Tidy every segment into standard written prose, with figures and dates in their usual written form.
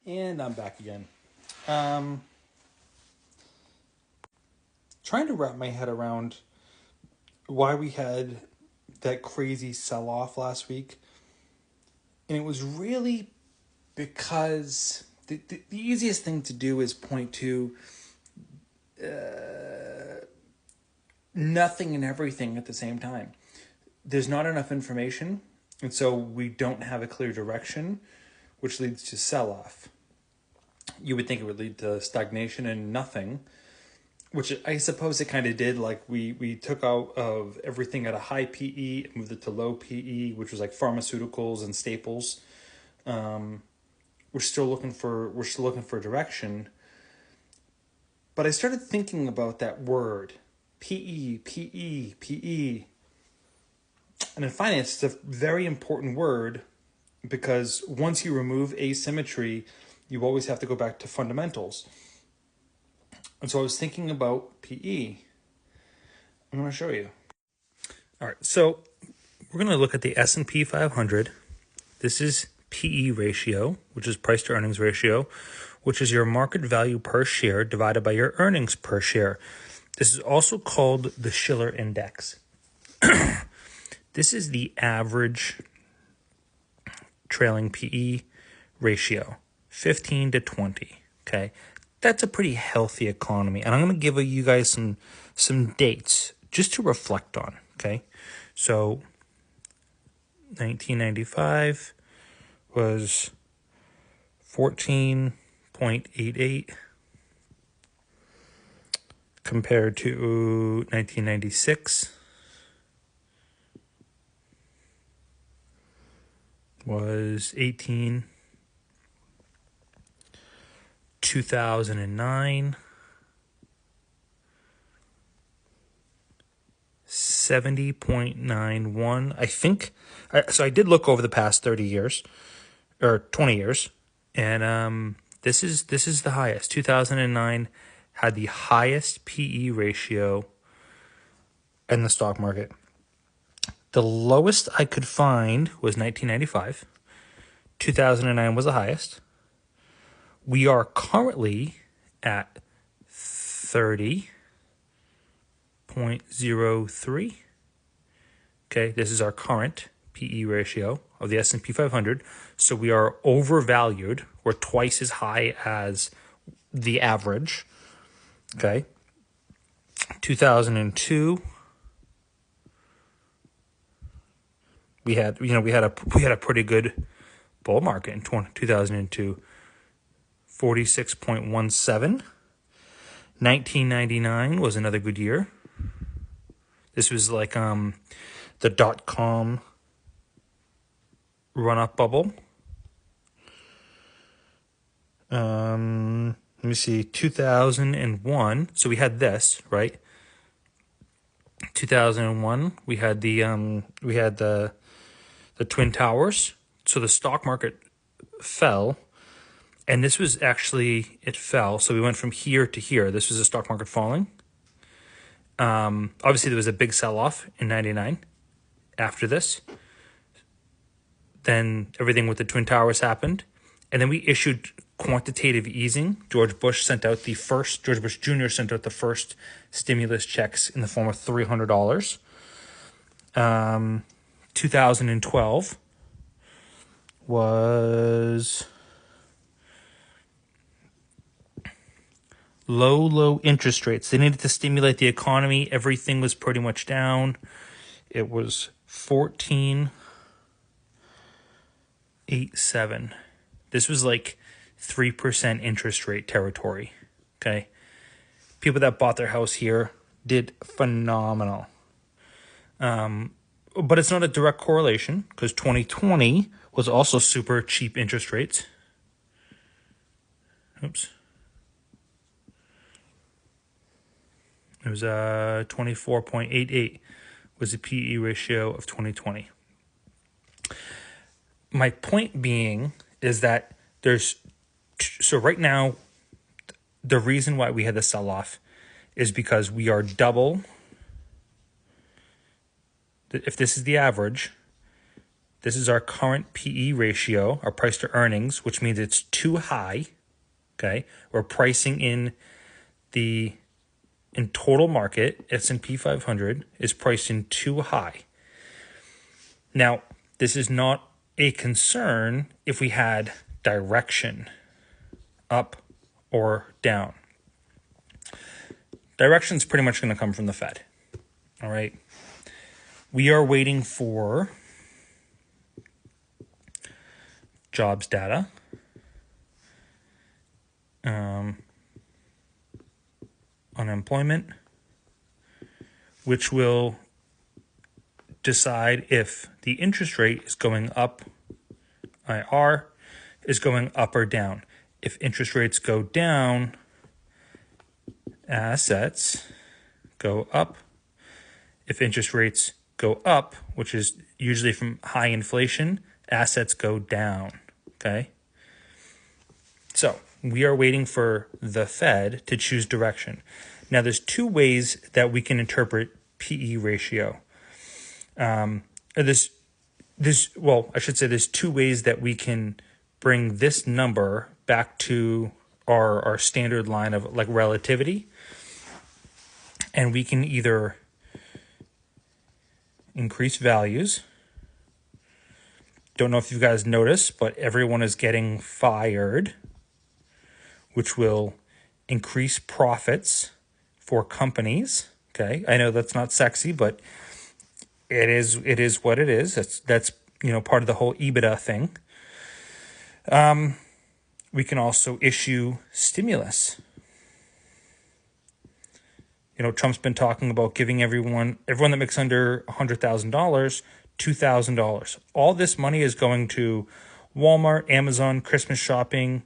And I'm back again. Trying to wrap my head around why we had that crazy sell-off last week. And it was really because the easiest thing to do is point to nothing and everything at the same time. There's not enough information, and so we don't have a clear direction, which leads to sell-off. You would think it would lead to stagnation and nothing, which I suppose it kind of did. Like we took out of everything at a high PE and moved it to low PE, which was like pharmaceuticals and staples. We're still looking for direction. But I started thinking about that word, PE, PE, PE. And in finance, it's a very important word because once you remove asymmetry, you always have to go back to fundamentals. And so I was thinking about PE. I'm going to show you. All right, so we're going to look at the S&P 500. This is PE ratio, which is price to earnings ratio, which is your market value per share divided by your earnings per share. This is also called the Shiller index. This is the average trailing PE ratio, 15 to 20, okay? That's a pretty healthy economy. And I'm going to give you guys some dates just to reflect on, okay? So 1995 was 14.88 compared to 1996 was 18. 2009, 70.91. I think, so I did look over the past 30 years, or 20 years, and this is the highest. 2009 had the highest PE ratio in the stock market. The lowest I could find was 1995. 2009 was the highest. We are currently at 30.03. Okay, this is our current PE ratio of the S&P 500. So we are overvalued. We're twice as high as the average. Okay. 2002, we had a pretty good bull market in 2002. 46.17. 1999 was another good year. This was like the dot-com run-up bubble. Let me see, 2001. So we had this, right? 2001, we had the Twin Towers. So the stock market fell. And this was actually, it fell. So we went from here to here. This was the stock market falling. Obviously, there was a big sell-off in 99 after this. Then everything with the Twin Towers happened. And then we issued quantitative easing. George Bush Jr. sent out the first stimulus checks in the form of $300. 2012 was low interest rates. They needed to stimulate the economy. Everything was pretty much down. It was 14.87. This was like 3% interest rate territory. Okay. People that bought their house here did phenomenal. But it's not a direct correlation because 2020 was also super cheap interest rates. Oops. It was 24.88 was the PE ratio of 2020. My point being is that so right now, the reason why we had the sell-off is because we are double. If this is the average, This is our current PE ratio, our price to earnings, which means it's too high. Okay, we're pricing in total market, S&P 500 is priced in too high. Now, this is not a concern if we had direction, up or down. Direction is pretty much going to come from the Fed. All right. We are waiting for jobs data. Unemployment, which will decide if the interest rate is going up, IR is going up or down. If interest rates go down, assets go up. If interest rates go up, which is usually from high inflation, assets go down, okay? So we are waiting for the Fed to choose direction. Now, there's two ways that we can interpret PE ratio. There's two ways that we can bring this number back to our standard line of like relativity. And we can either increase values. Don't know if you guys noticed, but everyone is getting fired, which will increase profits for companies. Okay, I know that's not sexy, but it is what it is. That's part of the whole EBITDA thing. We can also issue stimulus. Trump's been talking about giving everyone that makes under $100,000, $2,000. All this money is going to Walmart, Amazon, Christmas shopping.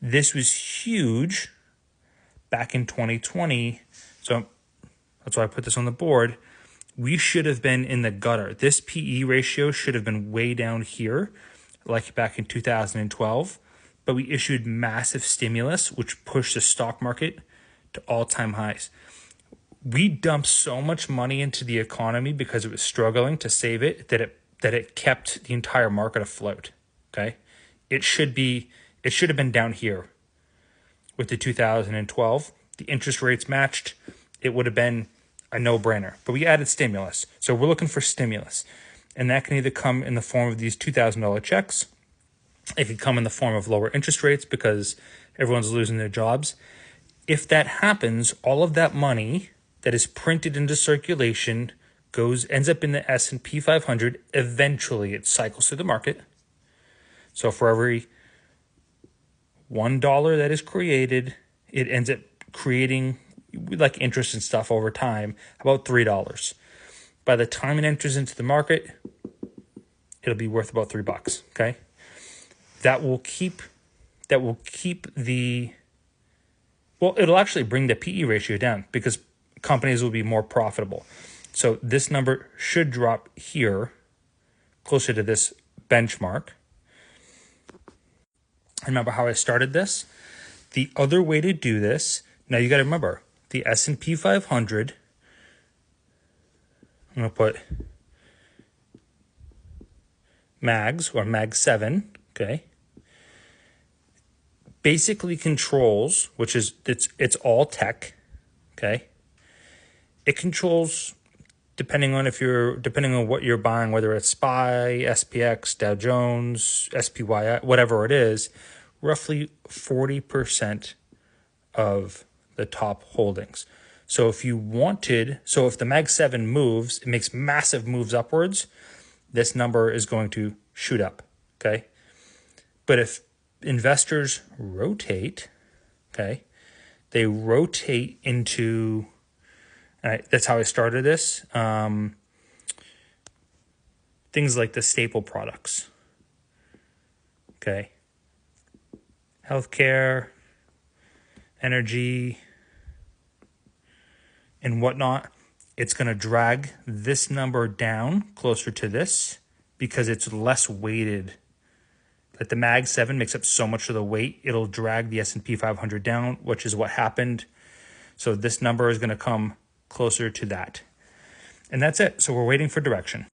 This was huge back in 2020. So that's why I put this on the board. We should have been in the gutter. This PE ratio should have been way down here, like back in 2012. But we issued massive stimulus, which pushed the stock market to all-time highs. We dumped so much money into the economy because it was struggling to save it that it kept the entire market afloat. Okay, it should have been down here with the 2012. The interest rates matched. It would have been a no-brainer. But we added stimulus, so we're looking for stimulus, and that can either come in the form of these $2,000 checks. It could come in the form of lower interest rates because everyone's losing their jobs. If that happens, all of that money that is printed into circulation ends up in the S&P 500. Eventually, it cycles through the market. So for every $1 that is created, it ends up creating like interest and stuff over time, about $3. By the time it enters into the market, it'll be worth about $3. Okay, it'll actually bring the PE ratio down because companies will be more profitable. So this number should drop here, closer to this benchmark. Remember how I started this? The other way to do this, now you got to remember, the S&P 500, I'm going to put MAGS or MAG 7, okay, basically controls, which is, it's all tech, okay? It controls, depending on what you're buying, whether it's SPY, SPX, Dow Jones, SPY, whatever it is, roughly 40% of the top holdings. So if the MAG 7 moves, it makes massive moves upwards, this number is going to shoot up, okay? But if investors rotate, okay, they rotate into, that's how I started this, things like the staple products, okay, healthcare, energy, and whatnot. It's going to drag this number down closer to this because it's less weighted. Like the MAG 7 makes up so much of the weight, it'll drag the S&P 500 down, which is what happened. So this number is going to come closer to that. And that's it. So we're waiting for direction.